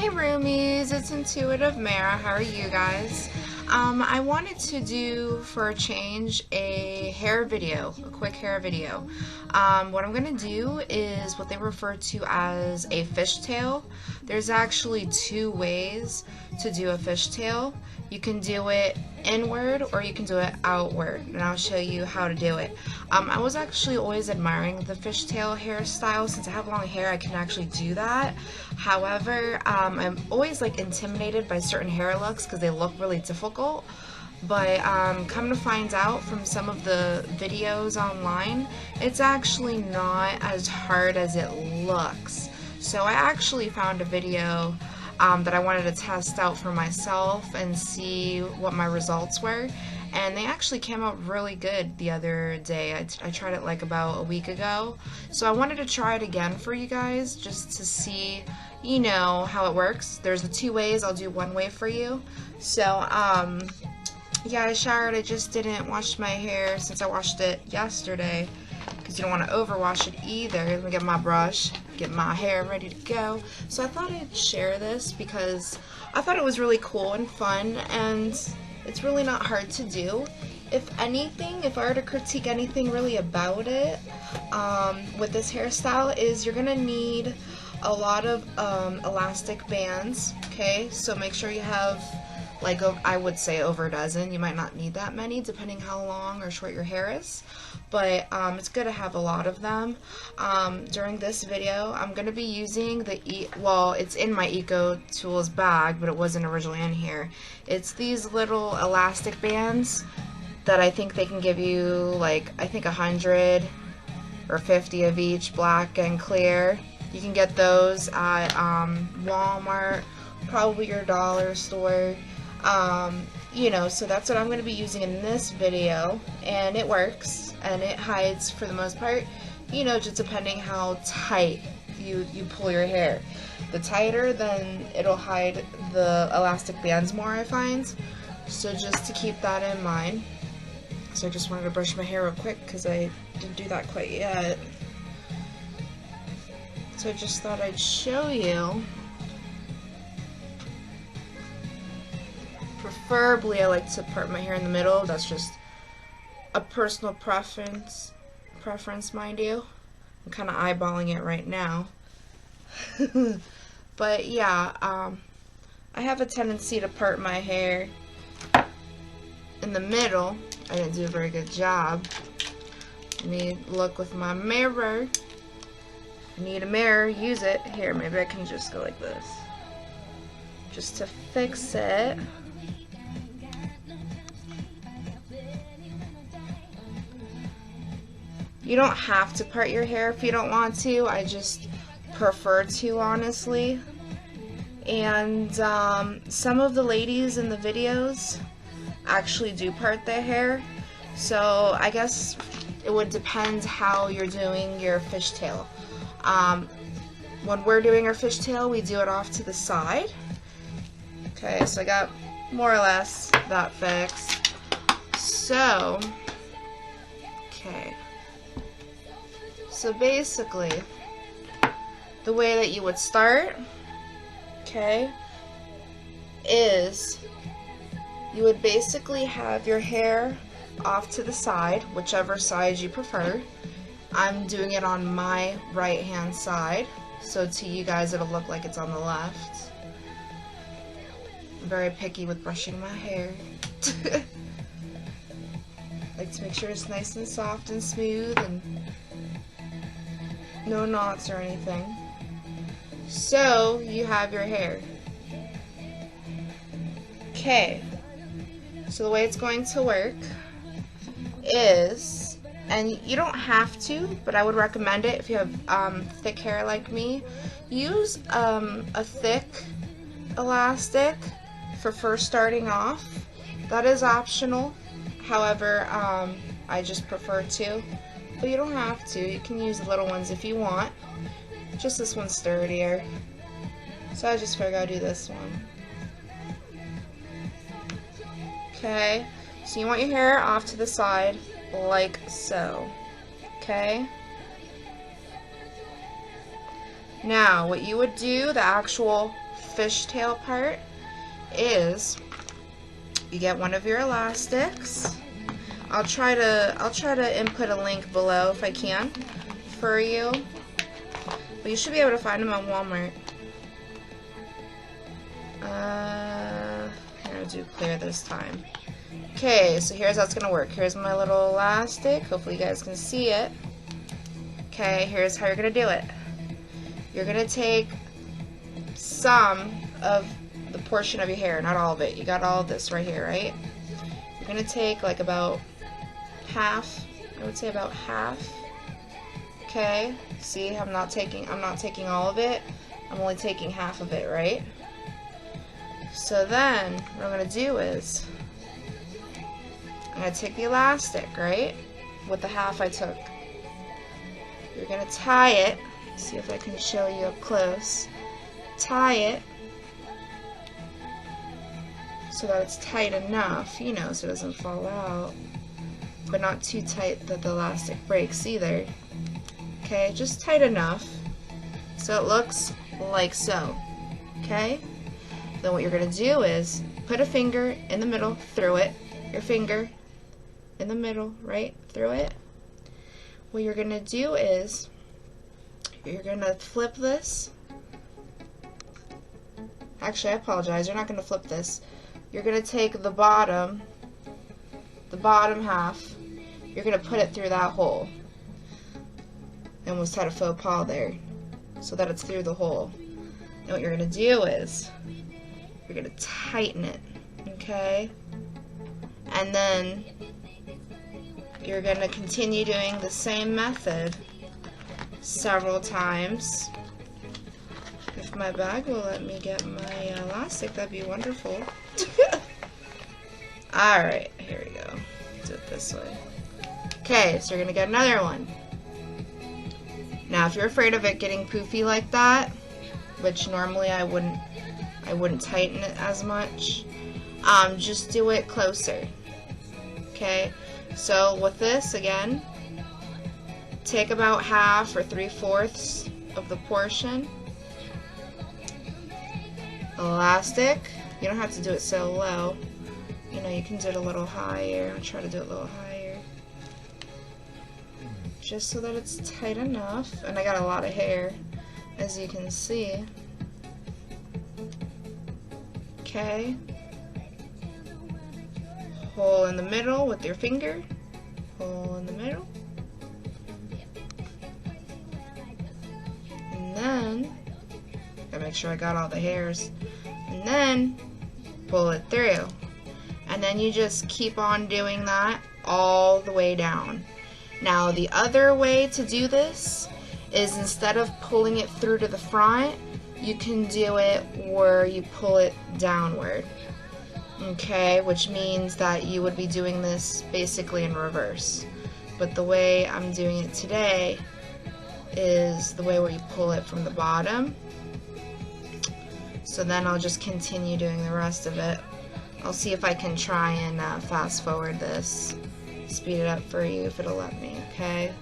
Hey roomies, it's IntuitiveMara. How are you guys? I wanted to do, for a change, a hair video, a quick hair video. What I'm going to do is what they refer to as a fishtail. There's actually two ways to do a fishtail. You can do it inward or you can do it outward, and I'll show you how to do it. I was actually always admiring the fishtail hairstyle. Since I have long hair, I can actually do that. However, I'm always like intimidated by certain hair looks because they look really difficult. But come to find out from some of the videos online, it's actually not as hard as it looks. So I actually found a video that I wanted to test out for myself and see what my results were, and they actually came out really good the other day. I tried it like about a week ago, so I wanted to try it again for you guys just to see, you know, how it works. There's the two ways. I'll do one way for you. So yeah, I showered. I just didn't wash my hair since I washed it yesterday, because you don't want to overwash it either. Let me get my brush, get my hair ready to go. So I thought I'd share this because I thought it was really cool and fun, and it's really not hard to do. If anything, if I were to critique anything really about it, with this hairstyle, is you're gonna need a lot of elastic bands. Okay, so make sure you have, like, I would say over a dozen. You might not need that many depending how long or short your hair is, but it's good to have a lot of them. During this video, I'm going to be using the, well, it's in my Eco Tools bag, but it wasn't originally in here. It's these little elastic bands that I think they can give you, like, I think 100 or 50 of each, black and clear. You can get those at Walmart, probably your dollar store. You know, so that's what I'm going to be using in this video, and it works, and it hides for the most part, you know, just depending how tight you pull your hair. The tighter, then it'll hide the elastic bands more, I find. So just to keep that in mind. So I just wanted to brush my hair real quick because I didn't do that quite yet. So I just thought I'd show you. Preferably, I like to part my hair in the middle. That's just a personal preference, mind you. I'm kind of eyeballing it right now. But yeah, I have a tendency to part my hair in the middle. I didn't do a very good job. Let me look with my mirror. If you need a mirror, use it. Here, maybe I can just go like this, just to fix it. You don't have to part your hair if you don't want to. I just prefer to, honestly. And some of the ladies in the videos actually do part their hair. So I guess it would depend how you're doing your fishtail. When we're doing our fishtail, we do it off to the side. Okay, so I got more or less that fixed. So, okay. So basically, the way that you would start, okay, is you would basically have your hair off to the side, whichever side you prefer. I'm doing it on my right hand side, so to you guys it'll look like it's on the left. I'm very picky with brushing my hair. Like to make sure it's nice and soft and smooth and no knots or anything. So you have your hair. Okay, so the way it's going to work is, and you don't have to, but I would recommend it if you have thick hair like me, use a thick elastic for first starting off. That is optional. However, I just prefer to. But you don't have to. You can use the little ones if you want. Just this one's sturdier. So I just figured I'd do this one. Okay. So you want your hair off to the side, like so. Okay. Now, what you would do, the actual fishtail part is you get one of your elastics. I'll try to input a link below if I can for you. But you should be able to find them at Walmart. I'm gonna do clear this time. Okay, so here's how it's gonna work. Here's my little elastic. Hopefully you guys can see it. Okay, here's how you're gonna do it. You're gonna take some of the portion of your hair, not all of it. You got all of this right here, right? You're gonna take like about half. I would say about half. Okay, see, I'm not taking all of it. I'm only taking half of it, right? So then what I'm gonna do is I'm gonna take the elastic, right, with the half I took. You're gonna tie it. See if I can show you up close. Tie it so that it's tight enough, you know, so it doesn't fall out, but not too tight that the elastic breaks either. Okay, just tight enough so it looks like so. Okay? Then what you're going to do is put a finger in the middle through it. Your finger in the middle, right? Through it. What you're going to do is you're going to flip this. Actually, I apologize. You're not going to flip this. You're going to take the bottom half. You're going to put it through that hole. I almost had a faux pas there. So that it's through the hole. And what you're going to do is you're going to tighten it. Okay? And then you're going to continue doing the same method several times. If my bag will let me get my elastic, that'd be wonderful. Alright, here we go. Do it this way. Okay, so you're going to get another one. Now, if you're afraid of it getting poofy like that, which normally I wouldn't tighten it as much, just do it closer. Okay, so with this, again, take about half or 3/4 of the portion. Elastic. You don't have to do it so low. You know, you can do it a little higher. I'll try to do it a little higher. Just so that it's tight enough. And I got a lot of hair, as you can see. Okay. Hole in the middle with your finger. Hole in the middle. And then, gotta make sure I got all the hairs. And then, pull it through. And then you just keep on doing that all the way down. Now, the other way to do this is instead of pulling it through to the front, you can do it where you pull it downward. Okay, which means that you would be doing this basically in reverse. But the way I'm doing it today is the way where you pull it from the bottom. So then I'll just continue doing the rest of it. I'll see if I can try and fast forward this, speed it up for you if it'll let me, okay?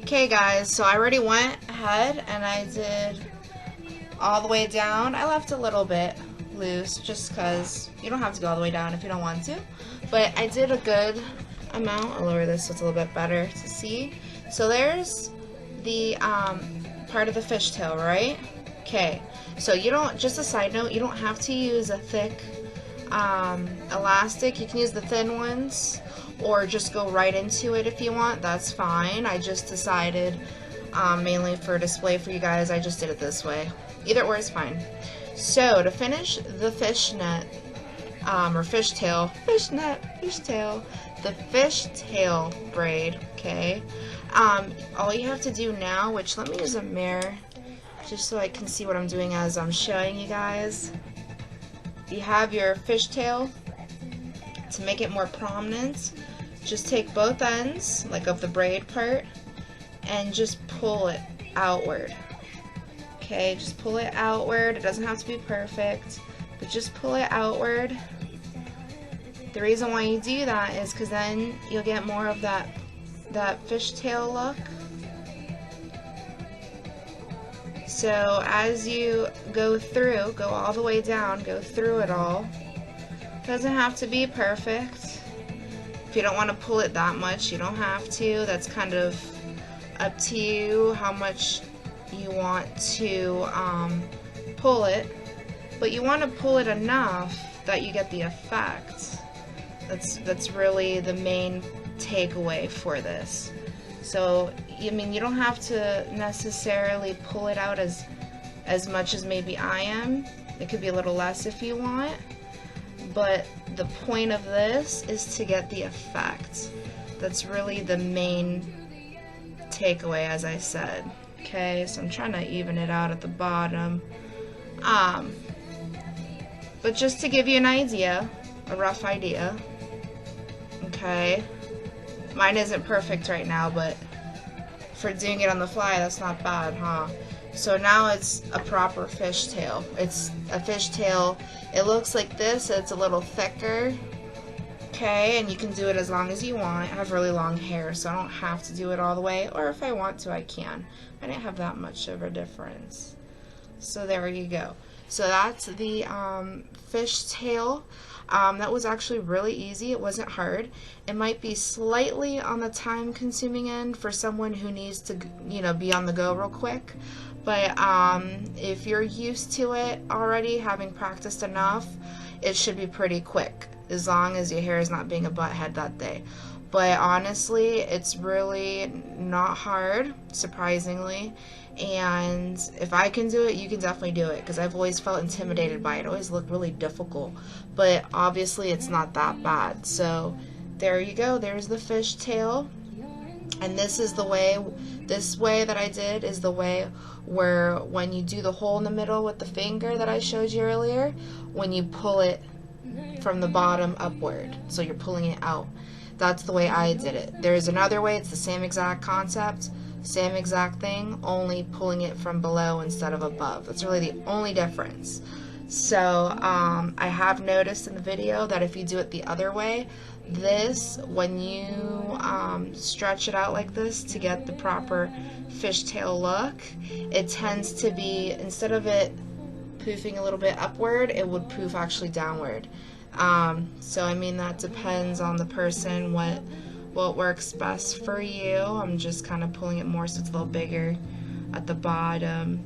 Okay guys, so I already went ahead and I did all the way down. I left a little bit loose just because you don't have to go all the way down if you don't want to. But I did a good amount. I'll lower this so it's a little bit better to see. So there's the part of the fishtail, right? Okay, so you don't, just a side note, you don't have to use a thick elastic. You can use the thin ones, or just go right into it if you want. That's fine. I just decided, mainly for display for you guys, I just did it this way. Either or is fine. So to finish the fishnet, or fishtail, the fishtail braid, okay, all you have to do now, which let me use a mirror just so I can see what I'm doing as I'm showing you guys. You have your fishtail. To make it more prominent, just take both ends, like of the braid part, and just pull it outward. Okay, just pull it outward. It doesn't have to be perfect, but just pull it outward. The reason why you do that is because then you'll get more of that fishtail look. So as you go through, go all the way down, go through it all. Doesn't have to be perfect. If you don't want to pull it that much, you don't have to. That's kind of up to you how much you want to pull it. But you want to pull it enough that you get the effect. That's really the main takeaway for this. So, I mean, you don't have to necessarily pull it out as much as maybe I am. It could be a little less if you want. But the point of this is to get the effect. That's really the main takeaway, as I said. Okay, so I'm trying to even it out at the bottom. But just to give you an idea, a rough idea. Okay, mine isn't perfect right now, but for doing it on the fly, that's not bad, huh? So now it's a proper fishtail. It's a fishtail. It looks like this. It's a little thicker. Okay, and you can do it as long as you want. I have really long hair, so I don't have to do it all the way. Or if I want to, I can. I didn't have that much of a difference. So there you go. So that's the fishtail. That was actually really easy. It wasn't hard. It might be slightly on the time-consuming end for someone who needs to, you know, be on the go real quick. But if you're used to it already, having practiced enough, it should be pretty quick, as long as your hair is not being a butthead that day. But honestly, it's really not hard, surprisingly. And if I can do it, you can definitely do it, because I've always felt intimidated by it. It always looked really difficult. But obviously, it's not that bad. So there you go. There's the fishtail. And this is the way, this way that I did is the way where when you do the hole in the middle with the finger that I showed you earlier, when you pull it from the bottom upward, so you're pulling it out. That's the way I did it. There's another way, it's the same exact concept, same exact thing, only pulling it from below instead of above. That's really the only difference. So I have noticed in the video that if you do it the other way, this, when you stretch it out like this to get the proper fishtail look, it tends to be, instead of it poofing a little bit upward, it would poof actually downward. So I mean, that depends on the person, what works best for you. I'm just kind of pulling it more so it's a little bigger at the bottom.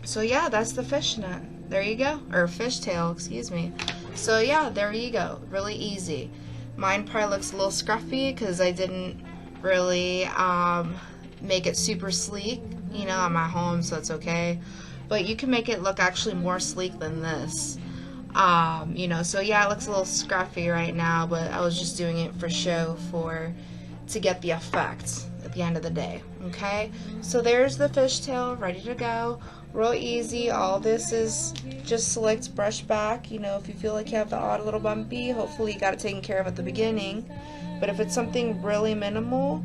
So yeah, that's the fishnet. There you go, or fishtail, excuse me. So yeah, there you go, really easy. Mine probably looks a little scruffy because I didn't really make it super sleek. You know, I'm at home, so it's okay. But you can make it look actually more sleek than this. You know, so yeah, it looks a little scruffy right now, but I was just doing it for show, to get the effect at the end of the day. Okay, so there's the fishtail ready to go. Real easy. All this is just select brush back. You know, if you feel like you have the odd little bumpy, hopefully you got it taken care of at the beginning. But if it's something really minimal,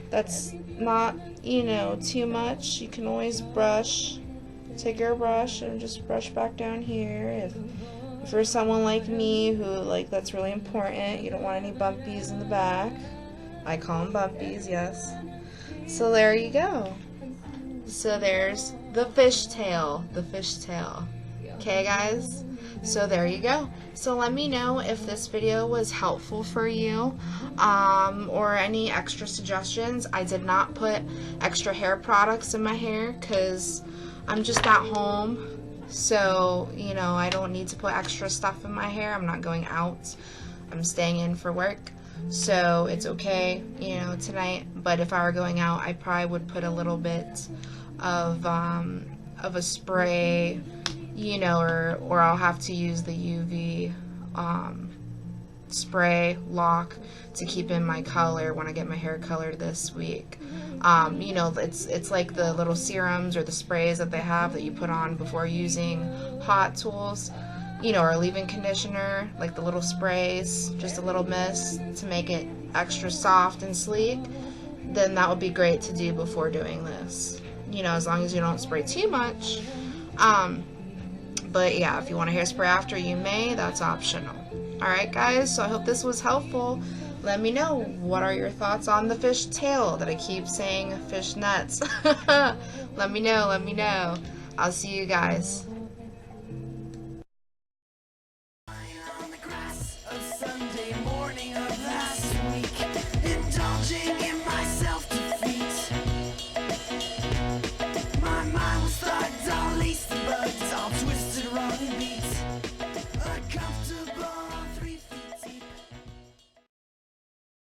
that's not, you know, too much, you can always brush. Take your brush and just brush back down here. If you're someone like me who, like, that's really important, you don't want any bumpies in the back. I call them bumpies, yes. So there you go. So there's the fishtail, Okay, guys? So there you go. So let me know if this video was helpful for you, or any extra suggestions. I did not put extra hair products in my hair because I'm just at home. So, you know, I don't need to put extra stuff in my hair. I'm not going out. I'm staying in for work. so it's okay, you know, tonight. But if I were going out, I probably would put a little bit of a spray, you know, or I'll have to use the UV spray lock to keep in my color when I get my hair colored this week. You know, it's like the little serums or the sprays that they have that you put on before using hot tools, you know, or leave-in conditioner, like the little sprays, just a little mist to make it extra soft and sleek. Then that would be great to do before doing this, you know, as long as you don't spray too much. But yeah, if you want a hairspray after, you may. That's optional. Alright guys, so I hope this was helpful. Let me know, what are your thoughts on the fish tail that I keep saying fish nuts? Let me know. I'll see you guys.